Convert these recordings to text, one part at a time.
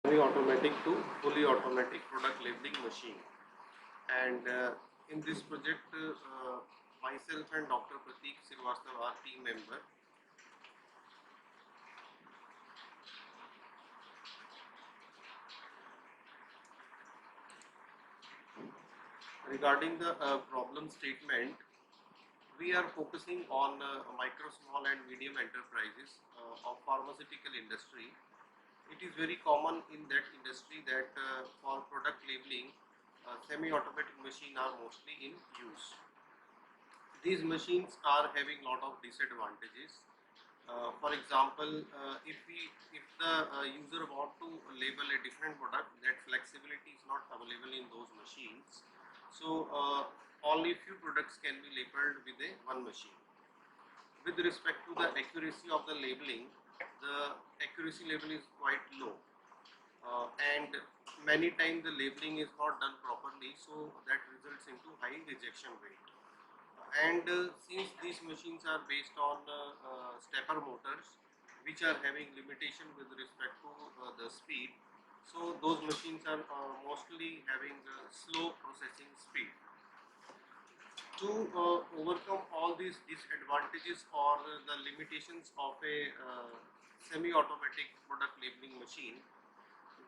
Semi-automatic to fully automatic product labeling machine. And in this project, myself and Dr. Prateek Srivastava, our team member, regarding the problem statement, we are focusing on micro, small and medium enterprises of pharmaceutical industry. It is very common in that industry that for product labeling, semi-automatic machines are mostly in use. These machines are having lot of disadvantages. For example, if the user want to label a different product, that flexibility is not available in those machines. So only few products can be labeled with a one machine. With respect to the accuracy of the labeling, the accuracy level is quite low, and many times the labeling is not done properly, so that results into high rejection rate. And since these machines are based on stepper motors, which are having limitation with respect to the speed, so those machines are mostly having slow processing speed. To overcome all these disadvantages or the limitations of a semi-automatic product labeling machine,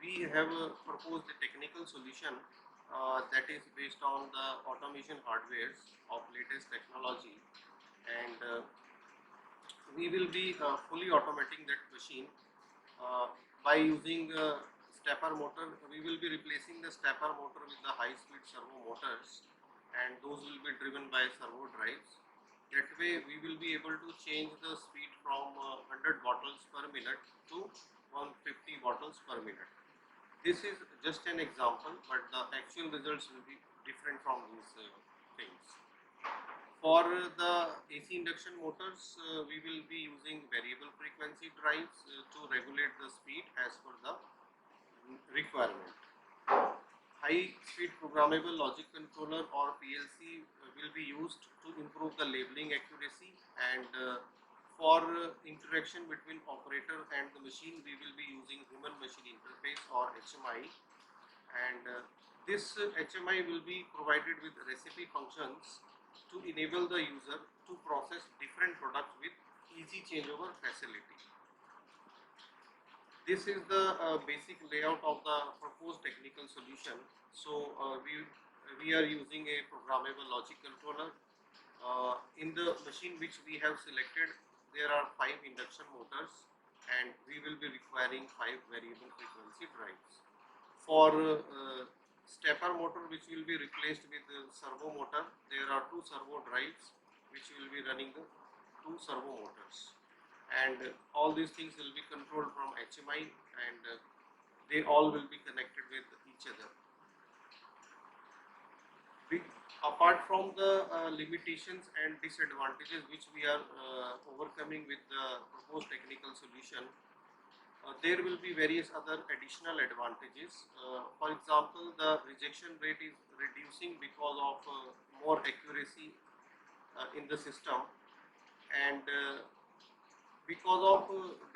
we have proposed a technical solution that is based on the automation hardwares of latest technology, and we will be fully automating that machine by using stepper motor. We will be replacing the stepper motor with the high speed servo motors, and those will be driven by servo drives. That way we will be able to change the speed from 100 bottles per minute to 150 bottles per minute. This is just an example, but the actual results will be different from these things. For the AC induction motors, we will be using variable frequency drives to regulate the speed as per the requirement. High speed programmable logic controller or PLC will be used to improve the labeling accuracy, and for interaction between operator and the machine, we will be using human machine interface or HMI, and this HMI will be provided with recipe functions to enable the user to process different products with easy changeover facility. This is the basic layout of the proposed technical solution. So we are using a programmable logic controller. In the machine which we have selected, there are 5 induction motors, and we will be requiring 5 variable frequency drives. For stepper motor, which will be replaced with servo motor, there are 2 servo drives which will be running the 2 servo motors, and all these things will be controlled from HMI, and they all will be connected with each other. Apart from the limitations and disadvantages which we are overcoming with the proposed technical solution, there will be various other additional advantages. For example, the rejection rate is reducing because of more accuracy in the system, and because of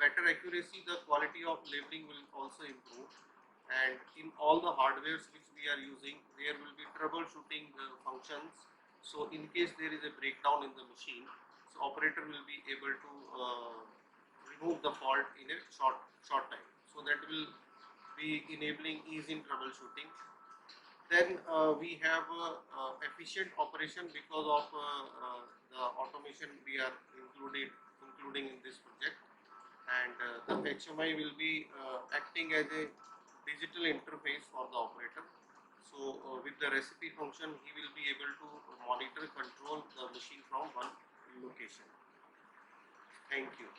better accuracy, the quality of labeling will also improve. And in all the hardwares which we are using, there will be troubleshooting functions. So in case there is a breakdown in the machine, so operator will be able to remove the fault in a short time. So that will be enabling ease in troubleshooting. Then we have efficient operation because of the automation we are including in this project, and the HMI will be acting as a digital interface for the operator. So with the recipe function, he will be able to monitor, control the machine from one location. Thank you.